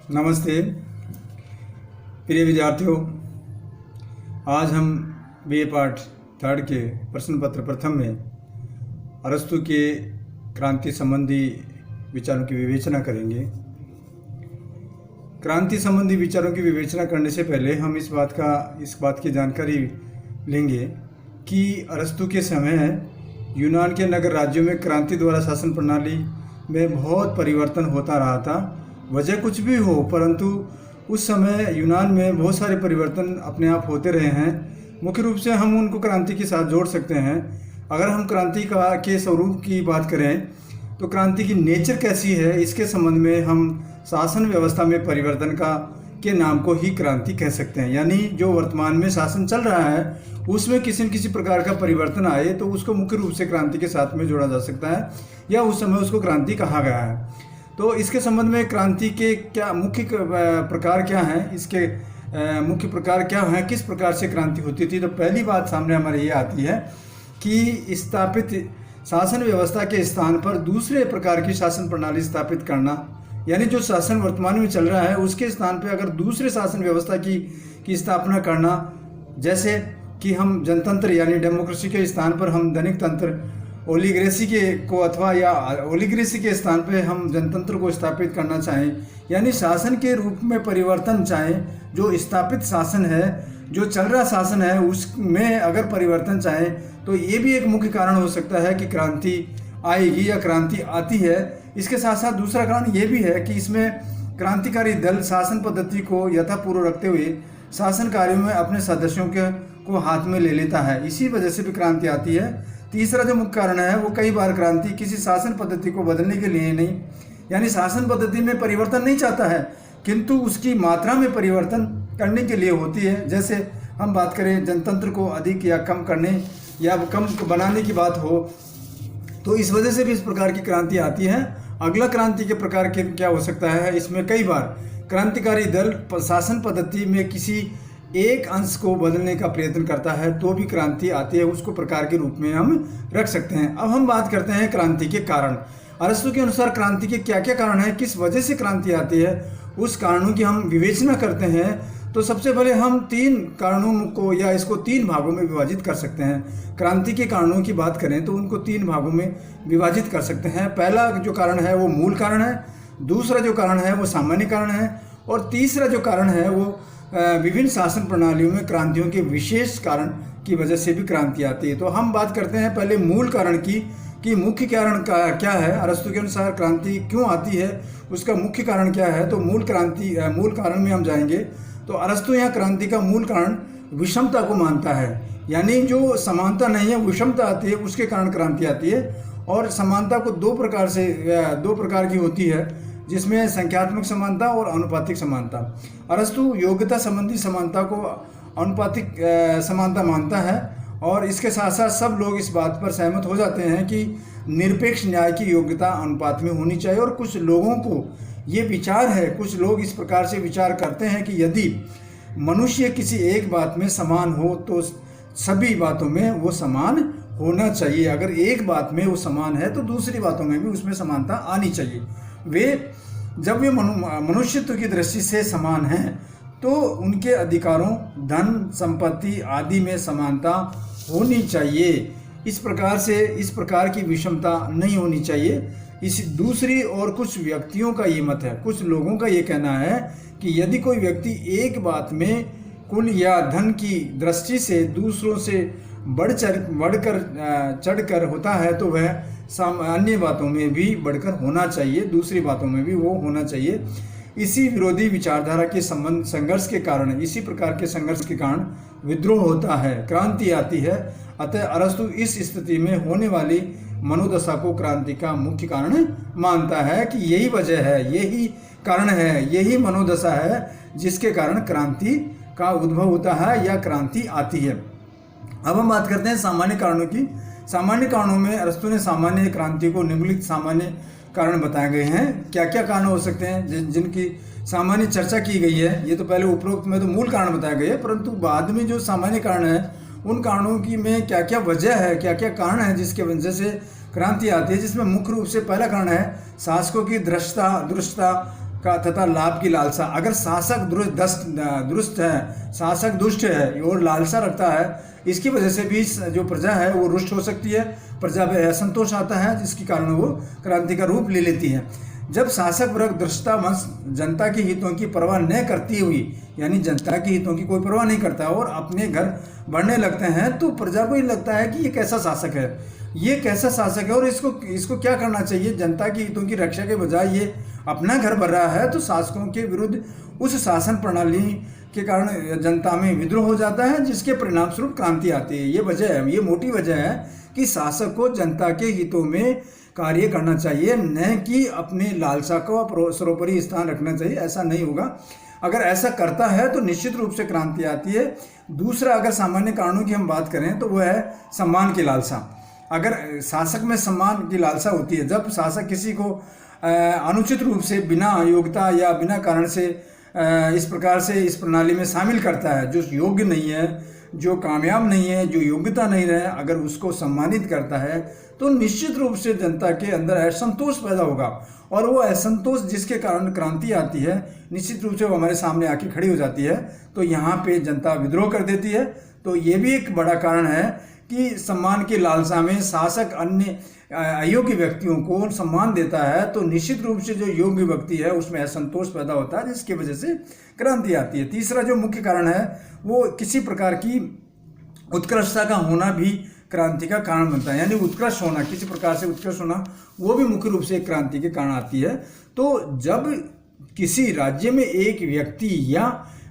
नमस्ते प्रिय विद्यार्थियों। आज हम बीए पार्ट थर्ड के प्रश्न पत्र प्रथम में अरस्तु के क्रांति संबंधी विचारों की विवेचना करेंगे। क्रांति संबंधी विचारों की विवेचना करने से पहले हम इस बात की जानकारी लेंगे कि अरस्तु के समय यूनान के नगर राज्यों में क्रांति द्वारा शासन प्रणाली में बहुत परिवर्तन होता रहा था। वजह कुछ भी हो, परंतु उस समय यूनान में बहुत सारे परिवर्तन अपने आप होते रहे हैं। मुख्य रूप से हम उनको क्रांति के साथ जोड़ सकते हैं। अगर हम क्रांति के स्वरूप की बात करें तो क्रांति की नेचर कैसी है, इसके संबंध में हम शासन व्यवस्था में परिवर्तन के नाम को ही क्रांति कह सकते हैं। यानी जो वर्तमान में शासन चल रहा है उसमें किसी न किसी प्रकार का परिवर्तन आए तो उसको मुख्य रूप से क्रांति के साथ में जोड़ा जा सकता है, या उस समय उसको क्रांति कहा गया है। तो इसके संबंध में क्रांति के क्या मुख्य प्रकार क्या हैं, इसके मुख्य प्रकार क्या हैं, किस प्रकार से क्रांति होती थी। तो पहली बात सामने हमारे ये आती है कि स्थापित शासन व्यवस्था के स्थान पर दूसरे प्रकार की शासन प्रणाली स्थापित करना, यानी जो शासन वर्तमान में चल रहा है उसके स्थान पर अगर दूसरे शासन व्यवस्था की स्थापना करना, जैसे कि हम जनतंत्र यानी डेमोक्रेसी के स्थान पर हम धनिक तंत्र ओलिग्रेसी ओलिग्रेसी के स्थान पे हम जनतंत्र को स्थापित करना चाहें, यानी शासन के रूप में परिवर्तन चाहें। जो स्थापित शासन है, जो चल रहा शासन है, उसमें अगर परिवर्तन चाहें तो ये भी एक मुख्य कारण हो सकता है कि क्रांति आएगी या क्रांति आती है। इसके साथ साथ दूसरा कारण ये भी है कि इसमें क्रांतिकारी दल शासन पद्धति को यथापूर्व रखते हुए शासन कार्यों में अपने सदस्यों को हाथ में ले लेता है। इसी वजह से भी क्रांति आती है। तीसरा जो मुख्य कारण है वो कई बार क्रांति किसी शासन पद्धति को बदलने के लिए नहीं, यानी शासन पद्धति में परिवर्तन नहीं चाहता है किंतु उसकी मात्रा में परिवर्तन करने के लिए होती है। जैसे हम बात करें जनतंत्र को अधिक या कम करने या कम बनाने की बात हो, तो इस वजह से भी इस प्रकार की क्रांति आती है। अगला क्रांति के प्रकार क्या हो सकता है, इसमें कई बार क्रांतिकारी दल शासन पद्धति में किसी एक अंश को बदलने का प्रयत्न करता है तो भी क्रांति आती है। उसको प्रकार के रूप में हम रख सकते हैं। अब हम बात करते हैं क्रांति के कारण। अरस्तु के अनुसार क्रांति के क्या क्या कारण है, किस वजह से क्रांति आती है, उस कारणों की हम विवेचना करते हैं। तो सबसे पहले हम तीन कारणों को या इसको तीन भागों में विभाजित कर सकते हैं। क्रांति के कारणों की बात करें तो उनको तीन भागों में विभाजित कर सकते हैं। पहला जो कारण है वो मूल कारण है, दूसरा जो कारण है वो सामान्य कारण है, और तीसरा जो कारण है वो विभिन्न शासन प्रणालियों में क्रांतियों के विशेष कारण की वजह से भी क्रांति आती है। तो हम बात करते हैं पहले मूल कारण की कि मुख्य कारण क्या है। अरस्तु के अनुसार क्रांति क्यों आती है, उसका मुख्य कारण क्या है। तो मूल कारण में हम जाएंगे तो अरस्तु यहाँ क्रांति का मूल कारण विषमता को मानता है, यानी जो समानता नहीं है विषमता आती है, उसके कारण क्रांति आती है। और समानता को दो प्रकार की होती है, जिसमें संख्यात्मक समानता और अनुपातिक समानता। अरस्तु योग्यता संबंधी समानता को अनुपातिक समानता मानता है, और इसके साथ साथ सब लोग इस बात पर सहमत हो जाते हैं कि निरपेक्ष न्याय की योग्यता अनुपात में होनी चाहिए। और कुछ लोगों को ये विचार है, कुछ लोग इस प्रकार से विचार करते हैं कि यदि मनुष्य किसी एक बात में समान हो तो सभी बातों में वो समान होना चाहिए। अगर एक बात में वो समान है तो दूसरी बातों में भी उसमें समानता आनी चाहिए। जब वे मनुष्यत्व की दृष्टि से समान हैं तो उनके अधिकारों, धन, संपत्ति आदि में समानता होनी चाहिए। इस प्रकार की विषमता नहीं होनी चाहिए। इस दूसरी और कुछ व्यक्तियों का ये मत है, कुछ लोगों का ये कहना है कि यदि कोई व्यक्ति एक बात में कुल या धन की दृष्टि से दूसरों से चढ़कर होता है तो वह अन्य बातों में भी बढ़कर होना चाहिए, दूसरी बातों में भी वो होना चाहिए। इसी विरोधी विचारधारा के संघर्ष के कारण, इसी प्रकार के संघर्ष के कारण विद्रोह होता है, क्रांति आती है। अतः अरस्तु इस स्थिति में होने वाली मनोदशा को क्रांति का मुख्य कारण मानता है कि यही वजह है, यही कारण है, यही मनोदशा है जिसके कारण क्रांति का उद्भव होता है या क्रांति आती है। अब हम बात करते हैं सामान्य कारणों की। सामान्य कारणों में अरस्तु ने सामान्य क्रांति को निम्नलिखित सामान्य कारण बताए गए हैं। क्या क्या कारण हो सकते हैं जिनकी सामान्य चर्चा की गई है। ये तो पहले उपरोक्त में तो मूल कारण बताए गए हैं, परंतु बाद में जो सामान्य कारण है उन कारणों की में क्या क्या वजह है, क्या क्या कारण है जिसके वजह से क्रांति आती है। जिसमें मुख्य रूप से पहला कारण है शासकों की दुष्टता का तथा लाभ की लालसा। अगर शासक दुरुस्त है, शासक दुष्ट है और लालसा रखता है, इसकी वजह से भी जो प्रजा है वो रुष्ट हो सकती है, प्रजा में असंतोष आता है, जिसके कारण वो क्रांति का रूप ले लेती है। जब शासक वर्ग दृष्टावंश जनता के हितों की परवाह न करती हुई, यानी जनता के हितों की कोई परवाह नहीं करता और अपने घर बढ़ने लगते हैं, तो प्रजा को ही लगता है कि ये कैसा शासक है, ये कैसा शासक है और इसको क्या करना चाहिए। जनता के हितों की रक्षा के बजाय ये अपना घर बढ़ रहा है, तो शासकों के विरुद्ध उस शासन प्रणाली के कारण जनता में विद्रोह हो जाता है, जिसके परिणाम स्वरूप क्रांति आती है। ये वजह है, ये मोटी वजह है कि शासक को जनता के हितों में कार्य करना चाहिए, न कि अपने लालसा को सर्वोपरि स्थान रखना चाहिए। ऐसा नहीं होगा। अगर ऐसा करता है तो निश्चित रूप से क्रांति आती है। दूसरा, अगर सामान्य कारणों की हम बात करें तो वह है सम्मान की लालसा। अगर शासक में सम्मान की लालसा होती है, जब शासक किसी को अनुचित रूप से बिना योग्यता या बिना कारण से इस प्रकार से इस प्रणाली में शामिल करता है, जो योग्य नहीं है, जो कामयाब नहीं है, जो योग्यता नहीं रहे, अगर उसको सम्मानित करता है, तो निश्चित रूप से जनता के अंदर असंतोष पैदा होगा और वो असंतोष जिसके कारण क्रांति आती है, निश्चित रूप से वो हमारे सामने आके खड़ी हो जाती है। तो यहाँ पे जनता विद्रोह कर देती है। तो ये भी एक बड़ा कारण है कि सम्मान की लालसा में शासक अन्य अयोग्य व्यक्तियों को सम्मान देता है, तो निश्चित रूप से जो योग्य व्यक्ति है उसमें असंतोष पैदा होता है, जिसकी वजह से क्रांति आती है। तीसरा जो मुख्य कारण है वो किसी प्रकार की उत्कृष्टता का होना भी क्रांति का कारण बनता है, यानी उत्कृष्ट होना, किसी प्रकार से उत्कृष्ट होना, वो भी मुख्य रूप से क्रांति के कारण आती है। तो जब किसी राज्य में एक व्यक्ति या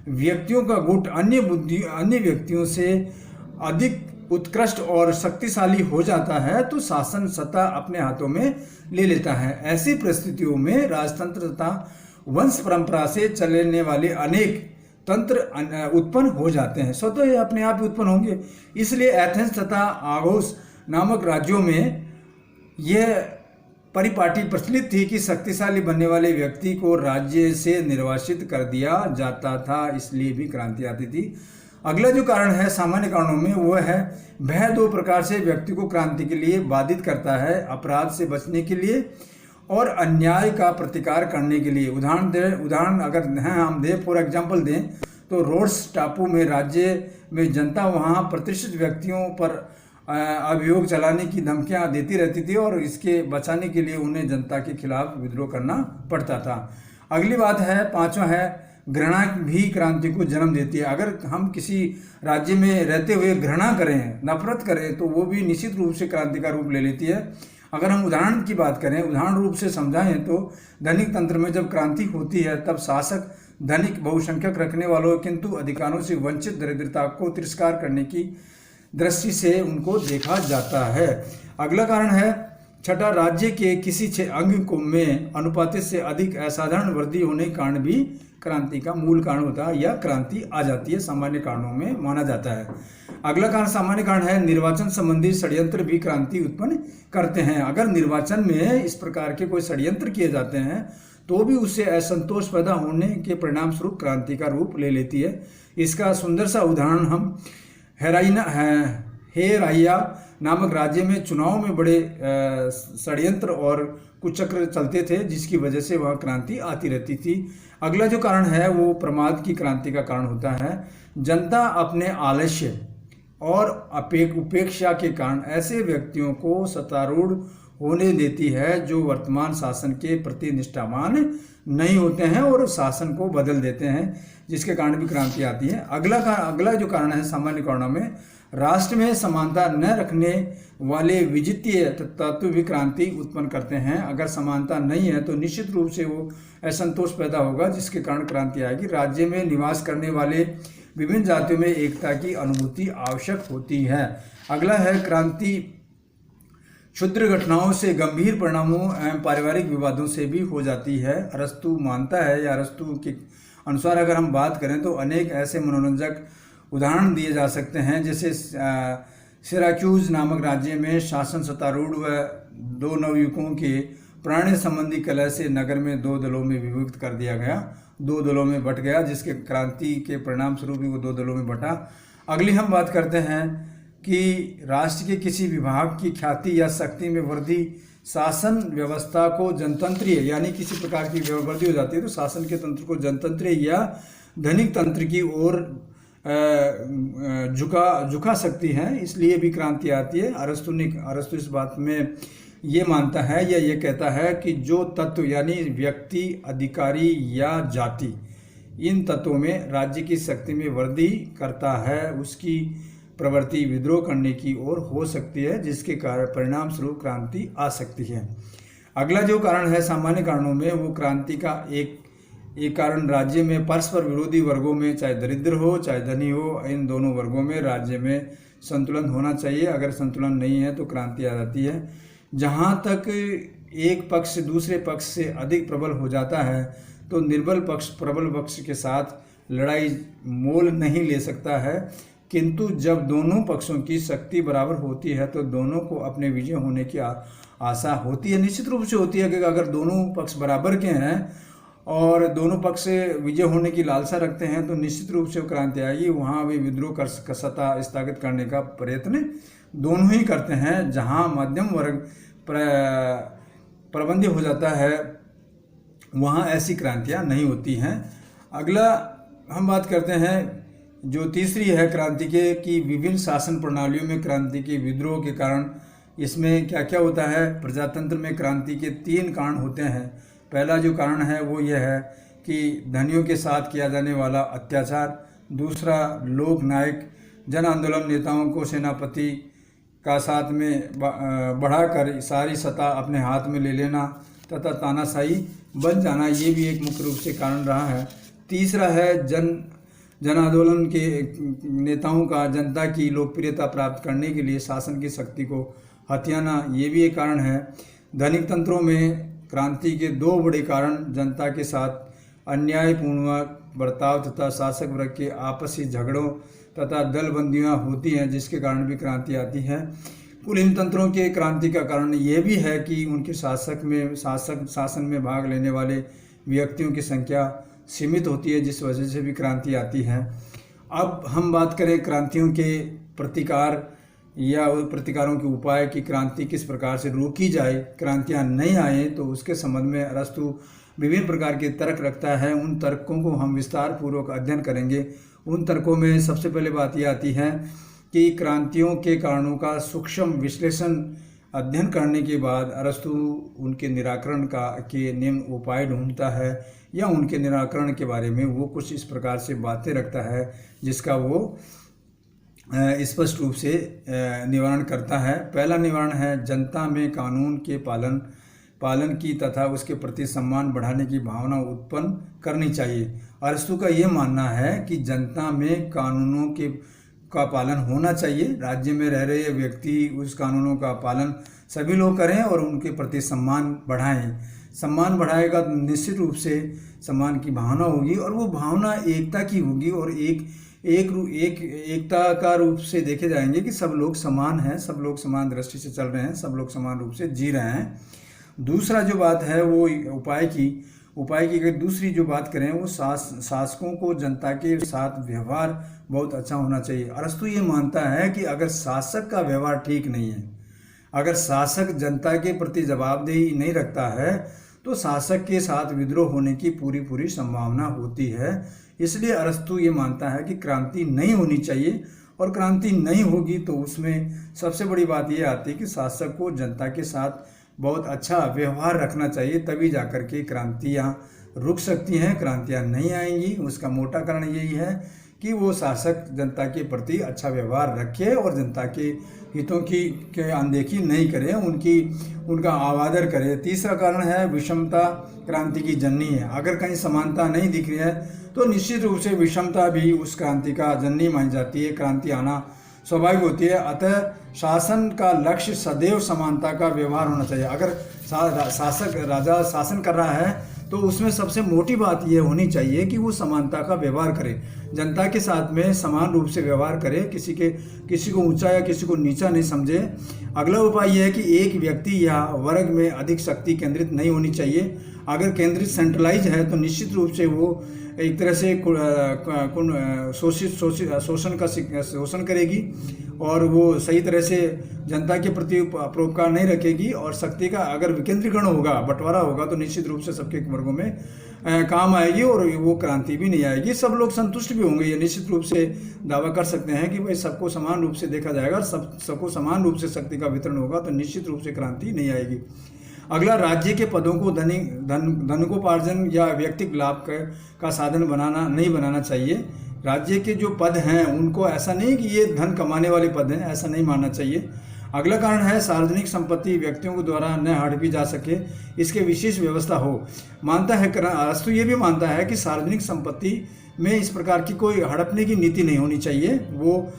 व्यक्तियों का गुट अन्य व्यक्तियों से अधिक उत्कृष्ट और शक्तिशाली हो जाता है, तो शासन सत्ता अपने हाथों में ले लेता है। ऐसी परिस्थितियों में राजतंत्र तथा वंश परंपरा से चलने वाले अनेक तंत्र उत्पन्न हो जाते हैं, स्वतः ये अपने आप ही उत्पन्न होंगे। इसलिए एथेंस तथा आगोस नामक राज्यों में यह परिपाटी प्रचलित थी कि शक्तिशाली बनने वाले व्यक्ति को राज्य से निर्वासित कर दिया जाता था, इसलिए भी क्रांति आती थी। अगला जो कारण है सामान्य कारणों में, वो है भय। दो प्रकार से व्यक्ति को क्रांति के लिए बाधित करता है, अपराध से बचने के लिए और अन्याय का प्रतिकार करने के लिए। उदाहरण अगर हम दें, फॉर एग्जांपल दें, तो रोड्स टापू में राज्य में जनता वहाँ प्रतिष्ठित व्यक्तियों पर अभियोग चलाने की धमकियाँ देती रहती थी और इसके बचाने के लिए उन्हें जनता के खिलाफ विद्रोह करना पड़ता था। अगली बात है, पांचवा है, घृणा भी क्रांति को जन्म देती है। अगर हम किसी राज्य में रहते हुए घृणा करें, नफरत करें, तो वो भी निश्चित रूप से क्रांति का रूप ले लेती है। अगर हम उदाहरण की बात करें, उदाहरण रूप से समझाएं, तो धनिक तंत्र में जब क्रांति होती है, तब शासक धनिक बहुसंख्यक रखने वालों किंतु अधिकारों से वंचित दरिद्रता को तिरस्कार करने की दृष्टि से उनको देखा जाता है। अगला कारण है छठा, राज्य के किसी अंग को में अनुपातिक से अधिक असाधारण वृद्धि होने के कारण भी क्रांति का मूल कारण होता है या क्रांति आ जाती है, सामान्य कारणों में माना जाता है। अगला कारण सामान्य कारण है निर्वाचन संबंधी षड्यंत्र भी क्रांति उत्पन्न करते हैं। अगर निर्वाचन में इस प्रकार के कोई षड्यंत्र किए जाते हैं तो भी उससे असंतोष पैदा होने के परिणाम स्वरूप क्रांति का रूप ले लेती है। इसका सुंदर सा उदाहरण हम हेराइया नामक राज्य में चुनाव में बड़े षड्यंत्र और कुचक्र चलते थे, जिसकी वजह से वहाँ क्रांति आती रहती थी। अगला जो कारण है वो प्रमाद की क्रांति का कारण होता है। जनता अपने आलस्य और उपेक्षा के कारण ऐसे व्यक्तियों को सत्तारूढ़ होने देती है जो वर्तमान शासन के प्रति निष्ठावान नहीं होते हैं और शासन को बदल देते हैं, जिसके कारण भी क्रांति आती है। अगला जो कारण है सामान्य कारणों में, राष्ट्र में समानता न रखने वाले विजितीय तत्व भी क्रांति उत्पन्न करते हैं। अगर समानता नहीं है तो निश्चित रूप से वो असंतोष पैदा होगा, जिसके कारण क्रांति आएगी। राज्य में निवास करने वाले विभिन्न जातियों में एकता की अनुभूति आवश्यक होती है। अगला है क्रांति क्षुद्र घटनाओं से गंभीर परिणामों एवं पारिवारिक विवादों से भी हो जाती है। अरस्तु मानता है, या अरस्तु के अनुसार अगर हम बात करें तो अनेक ऐसे मनोरंजक उदाहरण दिए जा सकते हैं, जैसे सिराक्यूज नामक राज्य में शासन सत्तारूढ़ व दो नवयुवकों के प्रणय संबंधी कलह से नगर में दो दलों में विभक्त कर दिया गया, दो दलों में बंट गया, जिसके क्रांति के परिणाम स्वरूप ही वो दो दलों में बटा। अगली हम बात करते हैं कि राष्ट्र के किसी विभाग की ख्याति या शक्ति में वृद्धि शासन व्यवस्था को जनतंत्रीय यानी किसी प्रकार की वृद्धि हो जाती है तो शासन के तंत्र को जनतंत्रीय या धनिक तंत्र की ओर झुका सकती हैं, इसलिए भी क्रांति आती है। अरस्तु इस बात में ये मानता है या ये कहता है कि जो तत्व यानी व्यक्ति, अधिकारी या जाति, इन तत्वों में राज्य की शक्ति में वृद्धि करता है उसकी प्रवृत्ति विद्रोह करने की ओर हो सकती है, जिसके कारण परिणाम स्वरूप क्रांति आ सकती है। अगला जो कारण है सामान्य कारणों में, वो क्रांति का एक कारण राज्य में परस्पर विरोधी वर्गों में, चाहे दरिद्र हो चाहे धनी हो, इन दोनों वर्गों में राज्य में संतुलन होना चाहिए। अगर संतुलन नहीं है तो क्रांति आ जाती है। जहाँ तक एक पक्ष दूसरे पक्ष से अधिक प्रबल हो जाता है तो निर्बल पक्ष प्रबल पक्ष के साथ लड़ाई मोल नहीं ले सकता है, किंतु जब दोनों पक्षों की शक्ति बराबर होती है तो दोनों को अपने विजय होने की आशा होती है। निश्चित रूप से होती है कि अगर दोनों पक्ष बराबर के हैं और दोनों पक्ष विजय होने की लालसा रखते हैं तो निश्चित रूप से क्रांति आएगी। वहाँ भी विद्रोह कर सत्ता स्थापित करने का प्रयत्न दोनों ही करते हैं। जहाँ मध्यम वर्ग प्रबंधी हो जाता है वहाँ ऐसी क्रांतियाँ नहीं होती हैं। अगला हम बात करते हैं जो तीसरी है क्रांति के कि विभिन्न शासन प्रणालियों में क्रांति के विद्रोह के कारण इसमें क्या क्या होता है। प्रजातंत्र में क्रांति के 3 कारण होते हैं। पहला जो कारण है वो यह है कि धनियों के साथ किया जाने वाला अत्याचार, दूसरा लोक नायक जन आंदोलन नेताओं को सेनापति का साथ में बढ़ाकर सारी सत्ता अपने हाथ में ले लेना तथा तानाशाही बन जाना, ये भी एक मुख्य रूप से कारण रहा है। तीसरा है जन आंदोलन के नेताओं का जनता की लोकप्रियता प्राप्त करने के लिए शासन की शक्ति को हथियाना, ये भी एक कारण है। धनिक तंत्रों में क्रांति के 2 बड़े कारण जनता के साथ अन्यायपूर्ण बर्ताव तथा शासक वर्ग के आपसी झगड़ों तथा दलबंदियां होती हैं, जिसके कारण भी क्रांति आती है। कुल इन तंत्रों के क्रांति का कारण ये भी है कि उनके शासन में भाग लेने वाले व्यक्तियों की संख्या सीमित होती है, जिस वजह से भी क्रांति आती है। अब हम बात करें क्रांतियों के प्रतिकार या प्रतिकारों के उपाय की क्रांति किस प्रकार से रोकी जाए, क्रांतियाँ नहीं आए, तो उसके संबंध में अरस्तु विभिन्न प्रकार के तर्क रखता है। उन तर्कों को हम विस्तार पूर्वक अध्ययन करेंगे। उन तर्कों में सबसे पहले बात यह आती है कि क्रांतियों के कारणों का सूक्ष्म विश्लेषण अध्ययन करने के बाद अरस्तु उनके निराकरण के निम्न उपाय ढूंढता है या उनके निराकरण के बारे में वो कुछ इस प्रकार से बातें रखता है जिसका वो स्पष्ट रूप से निवारण करता है। पहला निवारण है जनता में कानून के पालन की तथा उसके प्रति सम्मान बढ़ाने की भावना उत्पन्न करनी चाहिए। अरस्तु का ये मानना है कि जनता में कानूनों का पालन होना चाहिए। राज्य में रह रहे व्यक्ति उस कानूनों का पालन सभी लोग करें और उनके प्रति सम्मान बढ़ाएं। सम्मान बढ़ाएगा तो निश्चित रूप से सम्मान की भावना होगी और वो भावना एकता की होगी और एकता का रूप से देखे जाएंगे कि सब लोग समान हैं, सब लोग समान दृष्टि से चल रहे हैं, सब लोग समान रूप से जी रहे हैं। दूसरा जो बात है वो उपाय की अगर दूसरी जो बात करें वो शासकों को जनता के साथ व्यवहार बहुत अच्छा होना चाहिए। अरस्तु ये मानता है कि अगर शासक का व्यवहार ठीक नहीं है, अगर शासक जनता के प्रति जवाबदेही नहीं रखता है तो शासक के साथ विद्रोह होने की पूरी संभावना होती है। इसलिए अरस्तु ये मानता है कि क्रांति नहीं होनी चाहिए और क्रांति नहीं होगी तो उसमें सबसे बड़ी बात ये आती है कि शासक को जनता के साथ बहुत अच्छा व्यवहार रखना चाहिए, तभी जाकर के क्रांतियाँ रुक सकती हैं। क्रांतियाँ नहीं आएंगी उसका मोटा कारण यही है कि वो शासक जनता के प्रति अच्छा व्यवहार रखे और जनता के हितों के अनदेखी नहीं करे, उनका आदर करे। तीसरा कारण है विषमता क्रांति की जननी है। अगर कहीं समानता नहीं दिख रही है तो निश्चित रूप से विषमता भी उस क्रांति का जननी मानी जाती है। क्रांति आना स्वाभाविक होती है। अतः शासन का लक्ष्य सदैव समानता का व्यवहार होना चाहिए। अगर राजा शासन कर रहा है तो उसमें सबसे मोटी बात यह होनी चाहिए कि वो समानता का व्यवहार करे, जनता के साथ में समान रूप से व्यवहार करे, किसी को ऊंचा या किसी को नीचा नहीं समझे। अगला उपाय यह है कि एक व्यक्ति या वर्ग में अधिक शक्ति केंद्रित नहीं होनी चाहिए। अगर केंद्रित सेंट्रलाइज है तो निश्चित रूप से वो एक तरह से शोषण करेगी और वो सही तरह से जनता के प्रति परोपकार नहीं रखेगी। और शक्ति का अगर विकेंद्रीकरण होगा, बंटवारा होगा, तो निश्चित रूप से सबके वर्गों में काम आएगी और वो क्रांति भी नहीं आएगी। सब लोग संतुष्ट भी होंगे, ये निश्चित रूप से दावा कर सकते हैं कि भाई सबको समान रूप से देखा जाएगा, सबको समान रूप से शक्ति का वितरण होगा, तो निश्चित रूप से क्रांति नहीं आएगी। अगला, राज्य के पदों को धनिकोपार्जन या व्यक्तिगत लाभ का साधन नहीं बनाना चाहिए। राज्य के जो पद हैं उनको ऐसा नहीं कि ये धन कमाने वाले पद हैं, ऐसा नहीं मानना चाहिए। अगला कारण है सार्वजनिक संपत्ति व्यक्तियों के द्वारा न हड़पी जा सके, इसके विशेष व्यवस्था हो। मानता है अरस्तु ये भी मानता है कि सार्वजनिक संपत्ति में इस प्रकार की कोई हड़पने की नीति नहीं होनी चाहिए, वो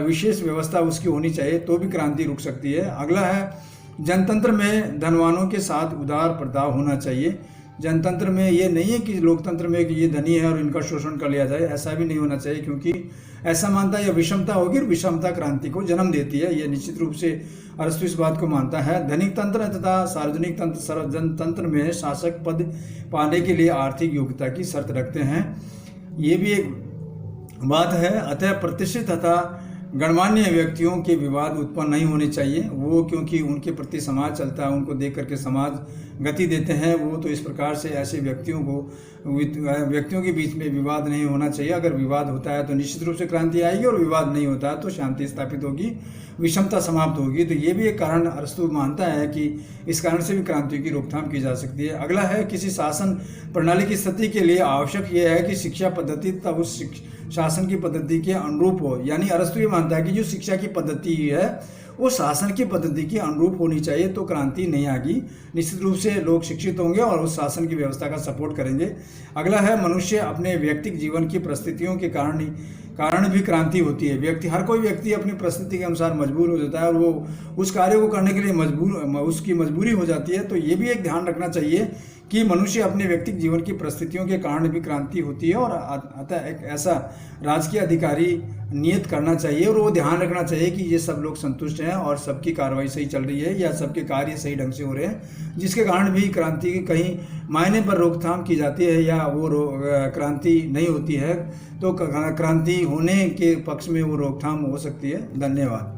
विशेष व्यवस्था उसकी होनी चाहिए, तो भी क्रांति रुक सकती है। अगला है जनतंत्र में धनवानों के साथ उदार बर्ताव होना चाहिए। जनतंत्र में ये नहीं है कि लोकतंत्र में कि ये धनी है और इनका शोषण कर लिया जाए, ऐसा भी नहीं होना चाहिए, क्योंकि ऐसा मानता है यह विषमता होगी और विषमता क्रांति को जन्म देती है। ये निश्चित रूप से अरस्तु इस बात को मानता है। धनिक तंत्र तथा सार्वजनिक तंत्र जनतंत्र में शासक पद पाने के लिए आर्थिक योग्यता की शर्त रखते हैं, ये भी एक बात है। अतः प्रतिष्ठित तथा गणमान्य व्यक्तियों के विवाद उत्पन्न नहीं होने चाहिए, वो क्योंकि उनके प्रति समाज चलता है, उनको देख करके समाज गति देते हैं वो, तो इस प्रकार से ऐसे व्यक्तियों के बीच में विवाद नहीं होना चाहिए। अगर विवाद होता है तो निश्चित रूप से क्रांति आएगी और विवाद नहीं होता है तो शांति स्थापित होगी, विषमता समाप्त होगी। तो ये भी एक कारण अरस्तु मानता है कि इस कारण से भी क्रांति की रोकथाम की जा सकती है। अगला है किसी शासन प्रणाली की स्थिति के लिए आवश्यक यह है कि शिक्षा पद्धति तब उस शासन की पद्धति के अनुरूप हो। यानी अरस्तु ये मानता है कि जो शिक्षा की पद्धति है वो शासन की पद्धति के अनुरूप होनी चाहिए, तो क्रांति नहीं आएगी। निश्चित रूप से लोग शिक्षित होंगे और उस शासन की व्यवस्था का सपोर्ट करेंगे। अगला है मनुष्य अपने व्यक्तिगत जीवन की परिस्थितियों के कारण भी क्रांति होती है। हर कोई व्यक्ति अपनी परिस्थिति के अनुसार मजबूर हो जाता है और वो उस कार्य को करने के लिए उसकी मजबूरी हो जाती है। तो ये भी एक ध्यान रखना चाहिए कि मनुष्य अपने व्यक्तिगत जीवन की परिस्थितियों के कारण भी क्रांति होती है और अतः एक ऐसा राजकीय अधिकारी नियत करना चाहिए और वो ध्यान रखना चाहिए कि ये सब लोग संतुष्ट हैं और सबकी कार्रवाई सही चल रही है या सबके कार्य सही ढंग से हो रहे हैं, जिसके कारण भी क्रांति की कहीं मायने पर रोकथाम की जाती है या वो क्रांति नहीं होती है, तो क्रांति होने के पक्ष में वो रोकथाम हो सकती है। धन्यवाद।